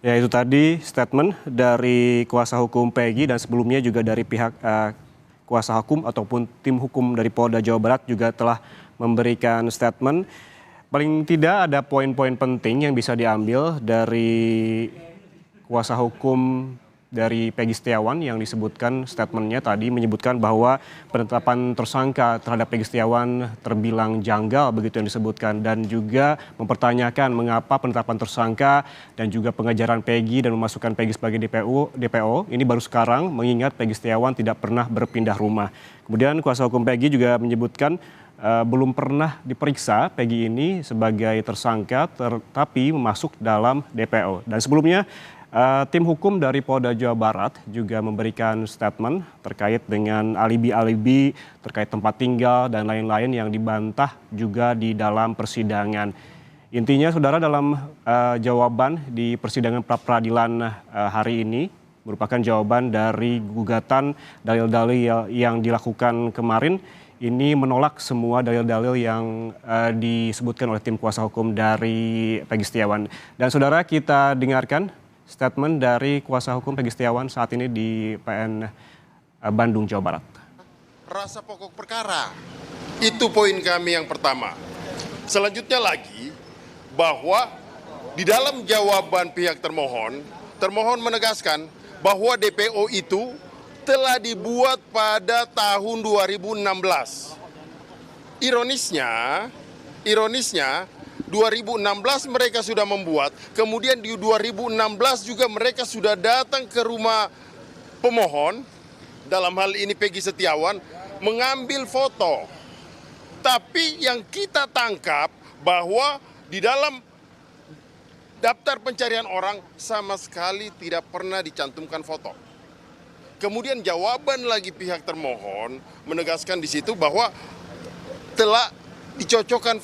Ya, itu tadi statement dari kuasa hukum Peggy dan sebelumnya juga dari pihak kuasa hukum ataupun tim hukum dari Polda Jawa Barat juga telah memberikan statement. Paling tidak ada poin-poin penting yang bisa diambil dari kuasa hukum dari Peggy Setiawan yang disebutkan statementnya tadi menyebutkan bahwa penetapan tersangka terhadap Peggy Setiawan terbilang janggal begitu yang disebutkan, dan juga mempertanyakan mengapa penetapan tersangka dan juga pengejaran Peggy dan memasukkan Peggy sebagai DPO ini baru sekarang mengingat Peggy Setiawan tidak pernah berpindah rumah. Kemudian kuasa hukum Peggy juga menyebutkan belum pernah diperiksa Peggy ini sebagai tersangka tetapi masuk dalam DPO. Dan sebelumnya tim hukum dari Polda Jawa Barat juga memberikan statement terkait dengan alibi-alibi terkait tempat tinggal dan lain-lain yang dibantah juga di dalam persidangan. Intinya saudara, dalam jawaban di persidangan pra-peradilan hari ini merupakan jawaban dari gugatan dalil-dalil yang dilakukan kemarin. Ini menolak semua dalil-dalil yang disebutkan oleh tim kuasa hukum dari Peggy Setiawan. Dan saudara, kita dengarkan statement dari kuasa hukum Peggy Setiawan saat ini di PN Bandung, Jawa Barat. Rasa pokok perkara, itu poin kami yang pertama. Selanjutnya lagi, bahwa di dalam jawaban pihak termohon menegaskan bahwa DPO itu telah dibuat pada tahun 2016. Ironisnya 2016 mereka sudah membuat, kemudian di 2016 juga mereka sudah datang ke rumah pemohon, dalam hal ini Peggy Setiawan, mengambil foto. Tapi yang kita tangkap bahwa di dalam daftar pencarian orang sama sekali tidak pernah dicantumkan foto. Kemudian jawaban lagi pihak termohon menegaskan di situ bahwa telah dicocokkan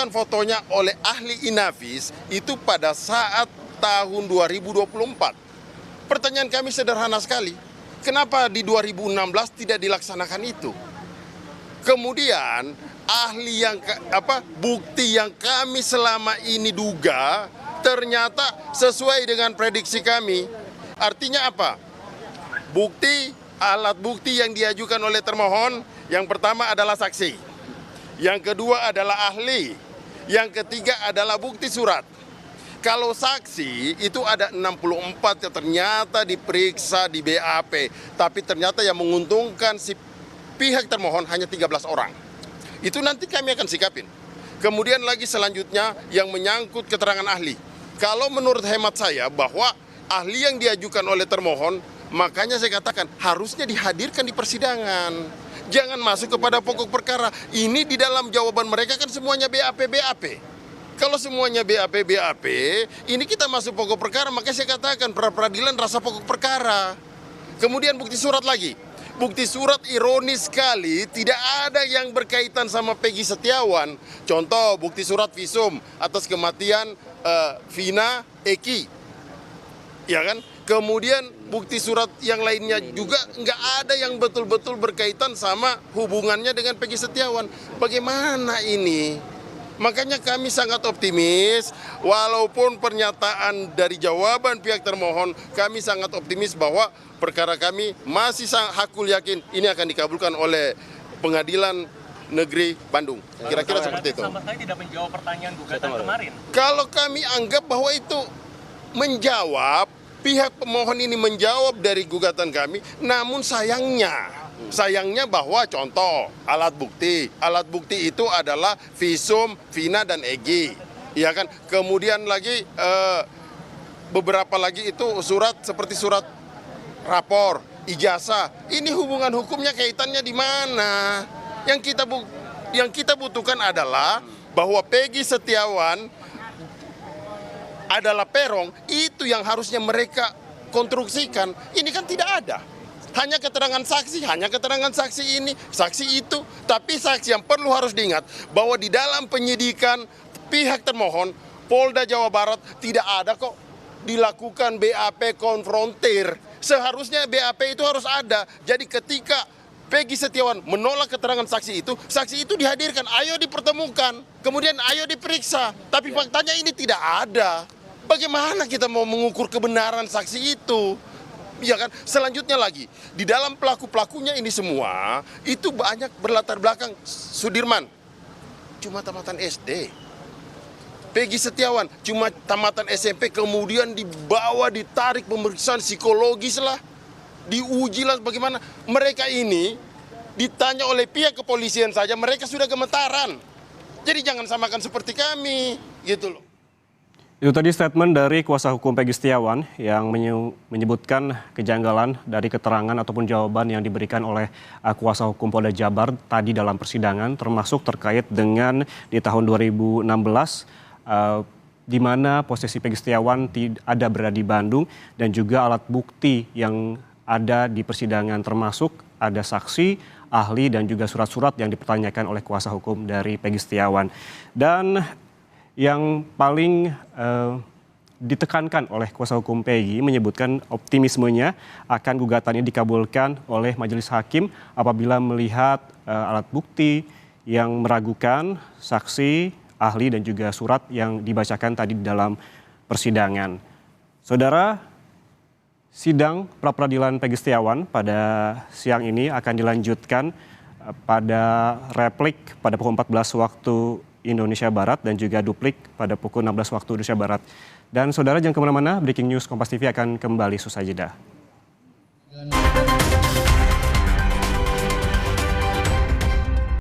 fotonya oleh ahli Inavis itu pada saat tahun 2024. Pertanyaan kami sederhana sekali, kenapa di 2016 tidak dilaksanakan itu? Kemudian bukti yang kami selama ini duga ternyata sesuai dengan prediksi kami. Artinya apa? Alat bukti yang diajukan oleh termohon, yang pertama adalah saksi, yang kedua adalah ahli, yang ketiga adalah bukti surat. Kalau saksi itu ada 64 yang ternyata diperiksa di BAP, tapi ternyata yang menguntungkan si pihak termohon hanya 13 orang. Itu nanti kami akan sikapin. Kemudian lagi selanjutnya yang menyangkut keterangan ahli. Kalau menurut hemat saya bahwa ahli yang diajukan oleh termohon, makanya saya katakan harusnya dihadirkan di persidangan. Jangan masuk kepada pokok perkara. Ini di dalam jawaban mereka kan semuanya BAP. Kalau semuanya BAP, ini kita masuk pokok perkara, maka saya katakan pra-peradilan rasa pokok perkara. Kemudian bukti surat lagi. Bukti surat ironis sekali tidak ada yang berkaitan sama Peggy Setiawan. Contoh bukti surat visum atas kematian Vina Eki. Ya kan? Kemudian bukti surat yang lainnya juga nggak ada yang betul-betul berkaitan sama hubungannya dengan Peggy Setiawan. Bagaimana ini? Makanya kami sangat optimis, walaupun pernyataan dari jawaban pihak termohon, kami sangat optimis bahwa perkara kami masih hakul yakin ini akan dikabulkan oleh Pengadilan Negeri Bandung. Kira-kira seperti itu. Sama sekali tidak menjawab pertanyaan gugatan kemarin. Kalau kami anggap bahwa itu menjawab, pihak pemohon ini menjawab dari gugatan kami, namun sayangnya bahwa contoh alat bukti itu adalah visum, Vina dan Egi, ya kan. Kemudian lagi beberapa lagi itu surat seperti surat rapor, ijazah. Ini hubungan hukumnya kaitannya di mana? Yang kita butuhkan adalah bahwa Peggy Setiawan adalah peron, itu yang harusnya mereka konstruksikan. Ini kan tidak ada. Hanya keterangan saksi ini, saksi itu. Tapi saksi yang perlu harus diingat bahwa di dalam penyidikan pihak termohon, Polda Jawa Barat tidak ada kok dilakukan BAP konfrontir. Seharusnya BAP itu harus ada. Jadi ketika Peggy Setiawan menolak keterangan saksi itu dihadirkan, ayo dipertemukan, kemudian ayo diperiksa. Tapi faktanya ini tidak ada. Bagaimana kita mau mengukur kebenaran saksi itu? Ya kan? Selanjutnya lagi, di dalam pelaku-pelakunya ini semua, itu banyak berlatar belakang Sudirman. Cuma tamatan SD. Peggy Setiawan, cuma tamatan SMP, kemudian dibawa, ditarik pemeriksaan psikologis lah. Diuji lah bagaimana. Mereka ini ditanya oleh pihak kepolisian saja, mereka sudah gemetaran. Jadi jangan samakan seperti kami, gitu loh. Itu tadi statement dari kuasa hukum Peggy Setiawan yang menyebutkan kejanggalan dari keterangan ataupun jawaban yang diberikan oleh kuasa hukum Polda Jabar tadi dalam persidangan, termasuk terkait dengan di tahun 2016 di mana posisi Peggy Setiawan ada berada di Bandung dan juga alat bukti yang ada di persidangan termasuk ada saksi, ahli dan juga surat-surat yang dipertanyakan oleh kuasa hukum dari Peggy Setiawan. Dan yang paling ditekankan oleh kuasa hukum Peggy menyebutkan optimismenya akan gugatannya dikabulkan oleh majelis hakim apabila melihat alat bukti yang meragukan saksi, ahli dan juga surat yang dibacakan tadi di dalam persidangan. Saudara, sidang pra-peradilan Peggy Setiawan pada siang ini akan dilanjutkan pada replik pada pukul 14 waktu Indonesia Barat dan juga duplik pada pukul 16 waktu Indonesia Barat. Dan saudara jangan kemana-mana, Breaking News Kompas TV akan kembali usai jeda.